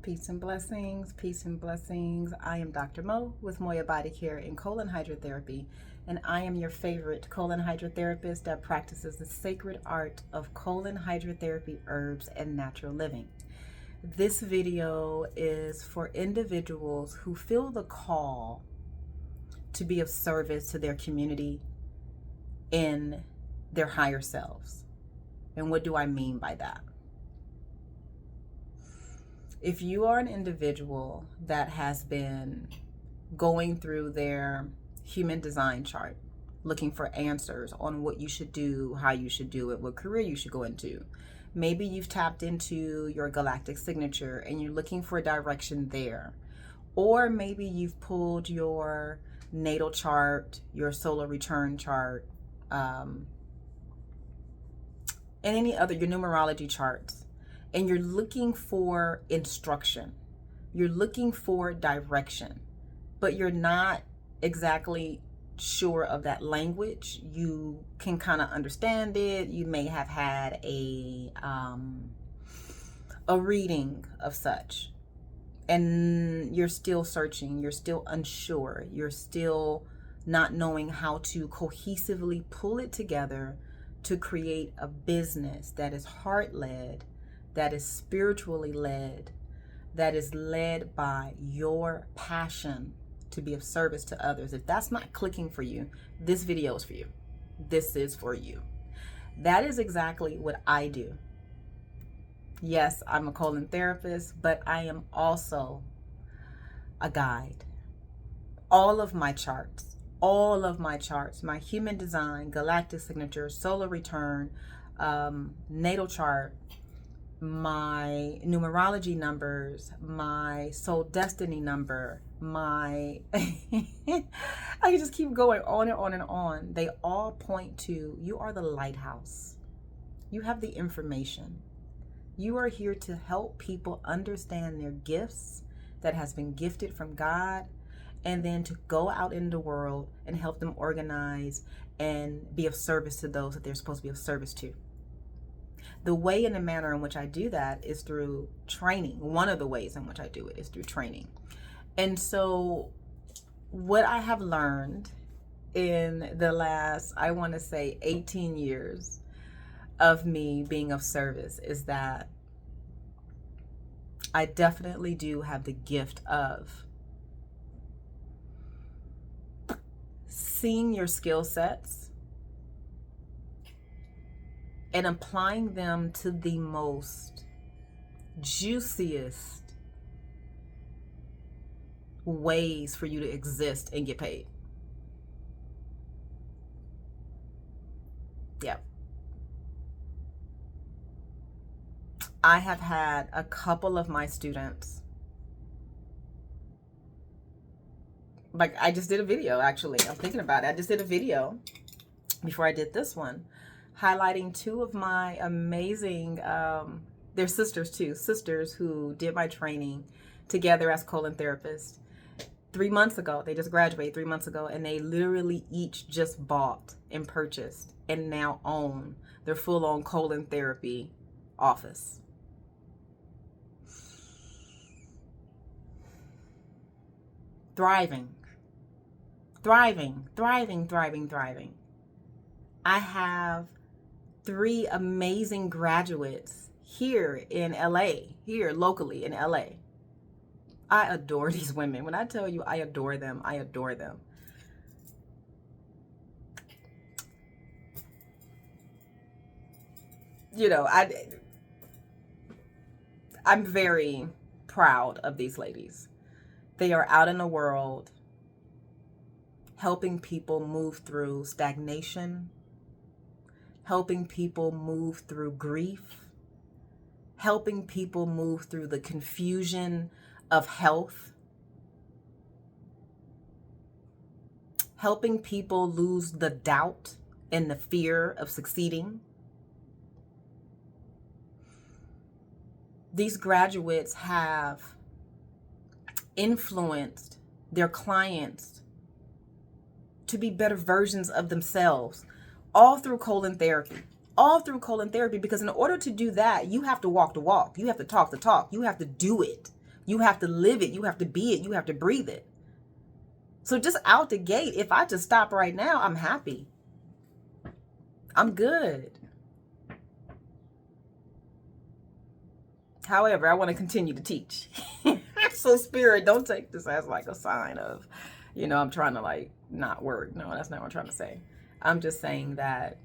Peace and blessings, peace and blessings. I am Dr. Mo with Moya Body Care and Colon Hydrotherapy, and I am your favorite colon hydrotherapist that practices the sacred art of colon hydrotherapy, herbs, and natural living. This video is for individuals who feel the call to be of service to their community in their higher selves. And what do I mean by that? If you are an individual that has been going through their human design chart, looking for answers on what you should do, how you should do it, what career you should go into, maybe you've tapped into your galactic signature and you're looking for direction there. Or maybe you've pulled your natal chart, your solar return chart, and any other, your numerology charts, and you're looking for instruction. You're looking for direction, but you're not exactly sure of that language. You can kind of understand it. You may have had a reading of such, and you're still searching. You're still unsure. You're still not knowing how to cohesively pull it together to create a business that is heart-led, that is spiritually led, that is led by your passion to be of service to others. If that's not clicking for you, this video is for you. This is for you. That is exactly what I do. Yes, I'm a colon therapist, but I am also a guide. All of my charts, my human design, galactic signature, solar return, natal chart, my numerology numbers, my soul destiny number, my I can just keep going on and on and on. They all point to you are the lighthouse. You have the information. You are here to help people understand their gifts that has been gifted from God, and then to go out in the world and help them organize and be of service to those that they're supposed to be of service to. The way and the manner in which I do that is through training. One of the ways in which I do it is through training. And so what I have learned in the last, I want to say 18 years of me being of service is that I definitely do have the gift of seeing your skill sets and applying them to the most juiciest ways for you to exist and get paid. Yeah. I have had a couple of my students, like I just did a video, actually. I'm thinking about it. I just did a video before I did this one, highlighting two of my amazing, they're sisters too, sisters who did my training together as colon therapists 3 months ago. They just graduated 3 months ago, and they literally each just bought and purchased and now own their full-on colon therapy office. Thriving. I have 3 amazing graduates here in LA, here locally in LA. I adore these women. When I tell you I adore them, I adore them. You know, I'm very proud of these ladies. They are out in the world helping people move through stagnation, helping people move through grief, helping people move through the confusion of health, helping people lose the doubt and the fear of succeeding. These graduates have influenced their clients to be better versions of themselves, all through colon therapy. Because in order to do that, you have to walk the walk. You have to talk the talk. You have to do it. You have to live it. You have to be it. You have to breathe it. So just out the gate, if I just stop right now, I'm happy. I'm good. However, I want to continue to teach. So Spirit, don't take this as like a sign of, I'm trying to like not work. No, that's not what I'm trying to say. I'm just saying that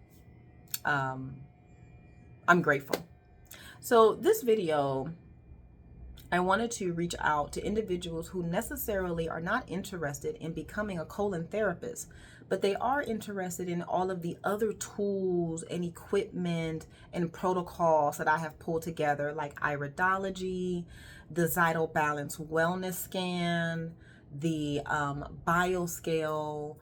I'm grateful. So this video, I wanted to reach out to individuals who necessarily are not interested in becoming a colon therapist, but they are interested in all of the other tools and equipment and protocols that I have pulled together, like Iridology, the Vital Balance Wellness Scan, the BioScale,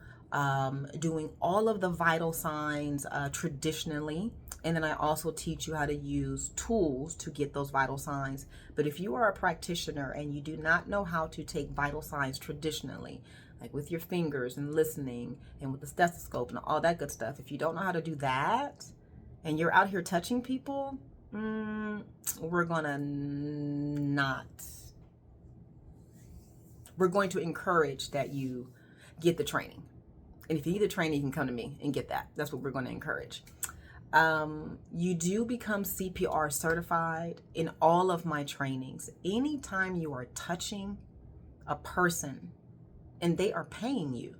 doing all of the vital signs traditionally. And then I also teach you how to use tools to get those vital signs. But if you are a practitioner and you do not know how to take vital signs traditionally, like with your fingers and listening and with the stethoscope and all that good stuff, if you don't know how to do that and you're out here touching people, we're going to encourage that you get the training. And if you need the training, you can come to me and get that. That's what we're going to encourage. You do become CPR certified in all of my trainings. Anytime you are touching a person and they are paying you,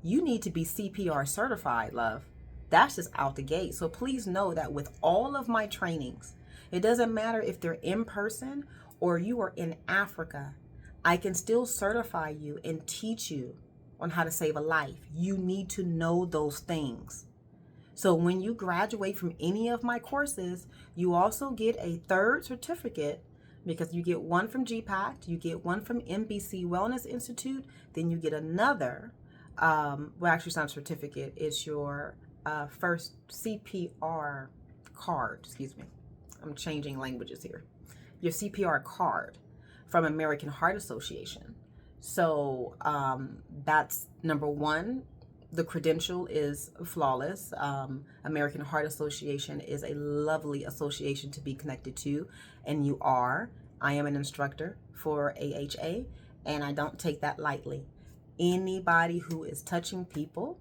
you need to be CPR certified, love. That's just out the gate. So please know that with all of my trainings, it doesn't matter if they're in person or you are in Africa, I can still certify you and teach you on how to save a life. You need to know those things. So when you graduate from any of my courses, you also get a third certificate, because you get one from GPAC, you get one from MBC Wellness Institute, then you get another, actually it's not a certificate, it's your first CPR card, excuse me. I'm changing languages here. Your CPR card from American Heart Association. So that's number one. The credential is flawless. American Heart Association is a lovely association to be connected to, and you are. I am an instructor for AHA, and I don't take that lightly. Anybody who is touching people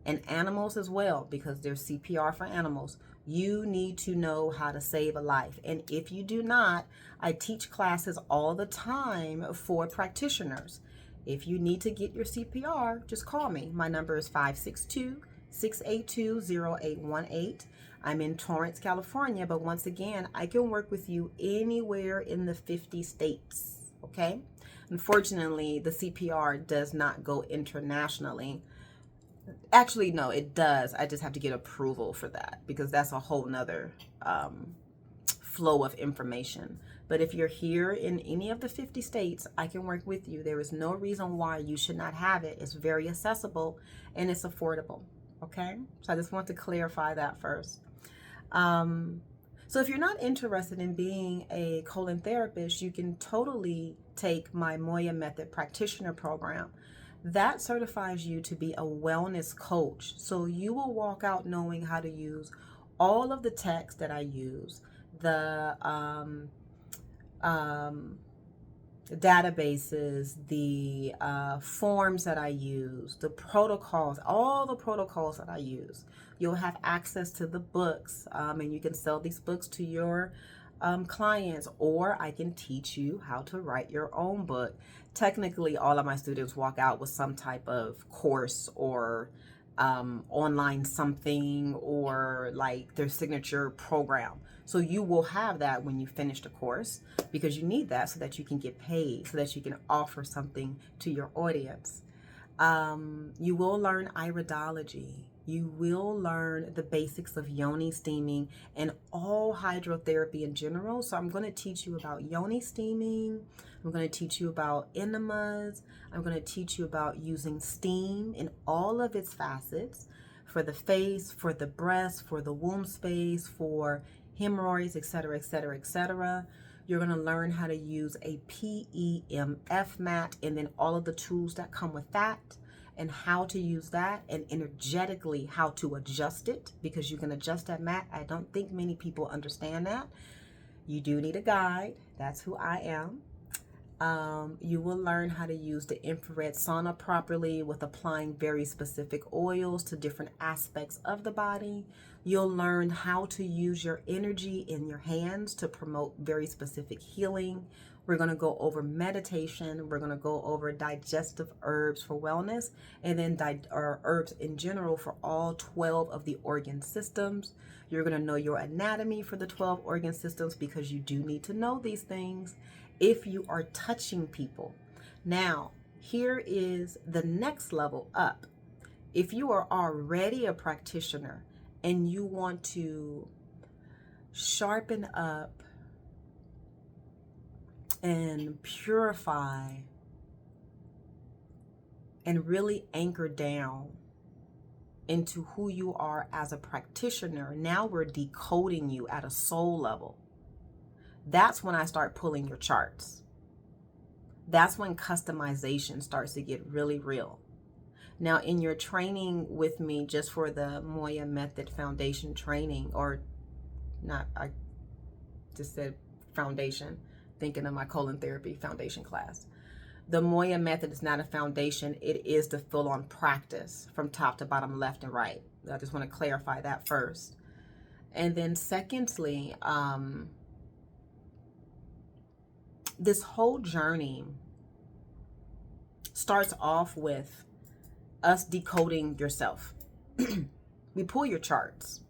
and animals as well, because there's CPR for animals, you need to know how to save a life. And if you do not, I teach classes all the time for practitioners. If you need to get your CPR, just call me. My number is 562-682-0818. I'm in Torrance, California, but once again, I can work with you anywhere in the 50 states, okay? Unfortunately, the CPR does not go internationally. Actually, no, it does. I just have to get approval for that, because that's a whole nother flow of information. But if you're here in any of the 50 states, I can work with you. There is no reason why you should not have it. It's very accessible and it's affordable. Okay? So I just want to clarify that first. So if you're not interested in being a colon therapist, you can totally take my Moya Method Practitioner program. That certifies you to be a wellness coach. So you will walk out knowing how to use all of the text that I use, the databases, the forms that I use, the protocols, all the protocols that I use. You'll have access to the books, and you can sell these books to your clients, or I can teach you how to write your own book. Technically, all of my students walk out with some type of course or online something, or like their signature program. So you will have that when you finish the course, because you need that so that you can get paid, so that you can offer something to your audience. You will learn Iridology. You will learn the basics of Yoni steaming and all hydrotherapy in general. So I'm going to teach you about Yoni steaming. I'm going to teach you about enemas. I'm going to teach you about using steam in all of its facets, for the face, for the breast, for the womb space, for hemorrhoids, etc., etc., etc. You're going to learn how to use a PEMF mat, and then all of the tools that come with that, and how to use that, and energetically how to adjust it, because you can adjust that mat. I don't think many people understand that. You do need a guide. That's who I am. You will learn how to use the infrared sauna properly with applying very specific oils to different aspects of the body. You'll learn how to use your energy in your hands to promote very specific healing. We're going to go over meditation. We're going to go over digestive herbs for wellness, and then herbs in general for all 12 of the organ systems. You're going to know your anatomy for the 12 organ systems, because you do need to know these things if you are touching people. Now, here is the next level up. If you are already a practitioner and you want to sharpen up and purify and really anchor down into who you are as a practitioner, now we're decoding you at a soul level. That's when I start pulling your charts. That's when customization starts to get really real. Now, in your training with me, just for the Moya Method Foundation training, or not, I just said foundation, thinking of my colon therapy foundation class. The Moya Method is not a foundation. It is the full-on practice from top to bottom, left and right. I just want to clarify that first. And then secondly, this whole journey starts off with us decoding yourself. We pull your charts.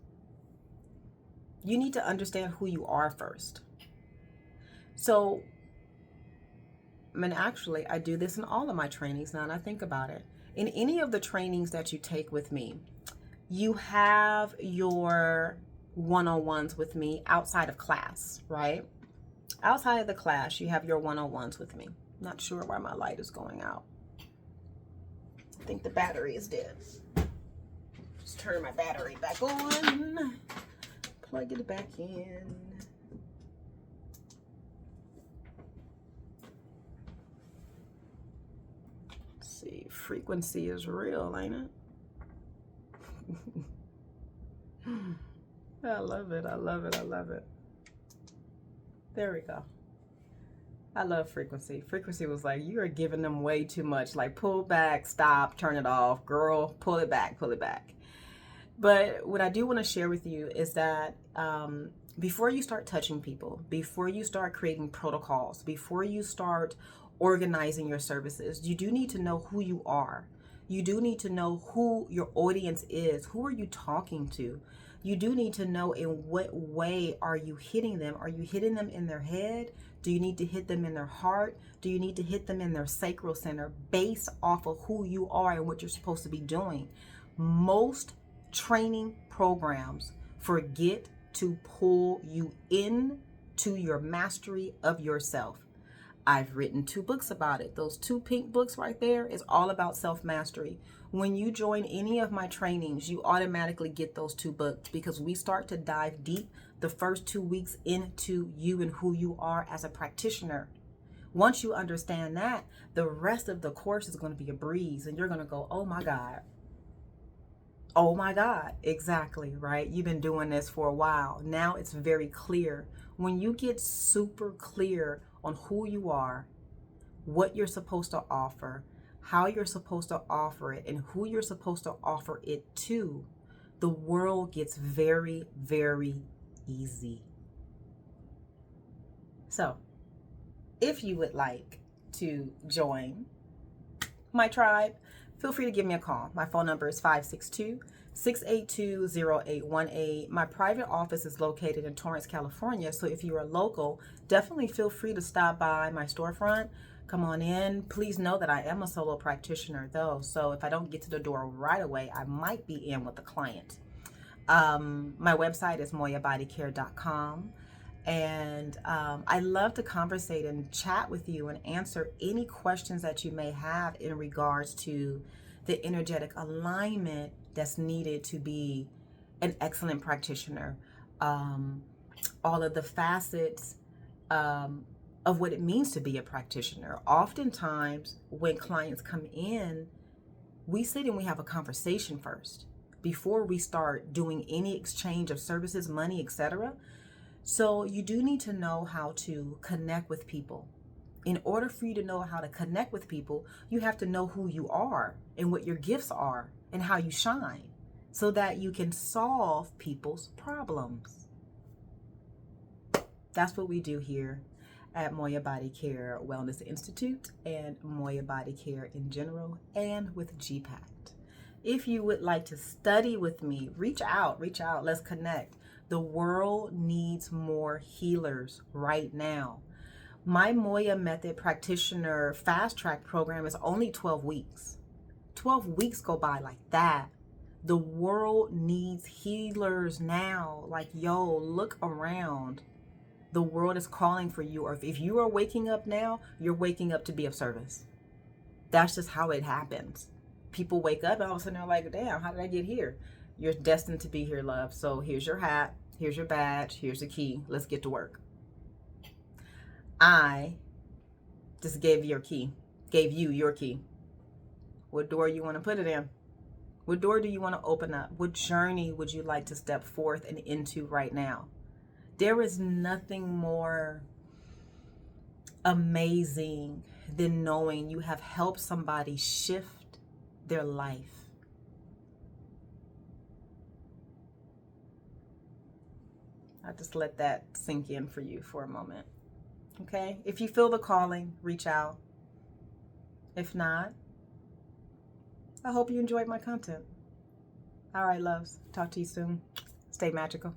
You need to understand who you are first. So, I mean, actually, I do this in all of my trainings now, and I think about it. In any of the trainings that you take with me, you have your one-on-ones with me outside of class, right? Outside of the class, you have your one-on-ones with me. Not sure why my light is going out. I think the battery is dead. Just turn my battery back on. Plug it back in. Let's see, frequency is real, ain't it? I love it, I love it, I love it. There we go. I love frequency. Frequency was like, you are giving them way too much. Like, pull back, stop, turn it off. Girl, pull it back, pull it back. But what I do want to share with you is that before you start touching people, before you start creating protocols, before you start organizing your services, you do need to know who you are. You do need to know who your audience is. Who are you talking to? You do need to know in what way are you hitting them. Are you hitting them in their head? Do you need to hit them in their heart? Do you need to hit them in their sacral center based off of who you are and what you're supposed to be doing? Most training programs forget to pull you in to your mastery of yourself. I've written 2 books about it. Those 2 pink books right there is all about self-mastery. When you join any of my trainings, you automatically get those 2 books, because we start to dive deep the first 2 weeks into you and who you are as a practitioner. Once you understand that, the rest of the course is going to be a breeze, and you're going to go, oh my God. Oh my God. Exactly, right? You've been doing this for a while. Now it's very clear. When you get super clear on who you are, what you're supposed to offer, how you're supposed to offer it, and who you're supposed to offer it to, the world gets very, very easy. So, if you would like to join my tribe, feel free to give me a call. My phone number is 562-682-0818. My private office is located in Torrance, California. So if you are local, definitely feel free to stop by my storefront. Come on in. Please know that I am a solo practitioner though. So if I don't get to the door right away, I might be in with a client. My website is moyabodycare.com. And I love to conversate and chat with you and answer any questions that you may have in regards to the energetic alignment that's needed to be an excellent practitioner. All of the facets of what it means to be a practitioner. Oftentimes, when clients come in, we sit and we have a conversation first before we start doing any exchange of services, money, etc. So you do need to know how to connect with people In order for you to know how to connect with people, you have to know who you are and what your gifts are and how you shine so that you can solve people's problems. That's what we do here at Moya Body Care Wellness Institute and Moya Body Care in general, and with GPACT. If you would like to study with me, reach out, let's connect. The world needs more healers right now. My Moya Method Practitioner Fast Track program is only 12 weeks. 12 weeks go by like that. The world needs healers now. Like, yo, look around. The world is calling for you. Or if you are waking up now, you're waking up to be of service. That's just how it happens. People wake up and all of a sudden they're like, damn, how did I get here? You're destined to be here, love. So here's your hat, here's your badge, here's the key. Let's get to work. I just gave you your key. What door you want to put it in? What door do you want to open up? What journey would you like to step forth and into right now? There is nothing more amazing than knowing you have helped somebody shift their life. I just let that sink in for you for a moment. Okay? If you feel the calling, reach out. If not, I hope you enjoyed my content. All right, loves. Talk to you soon. Stay magical.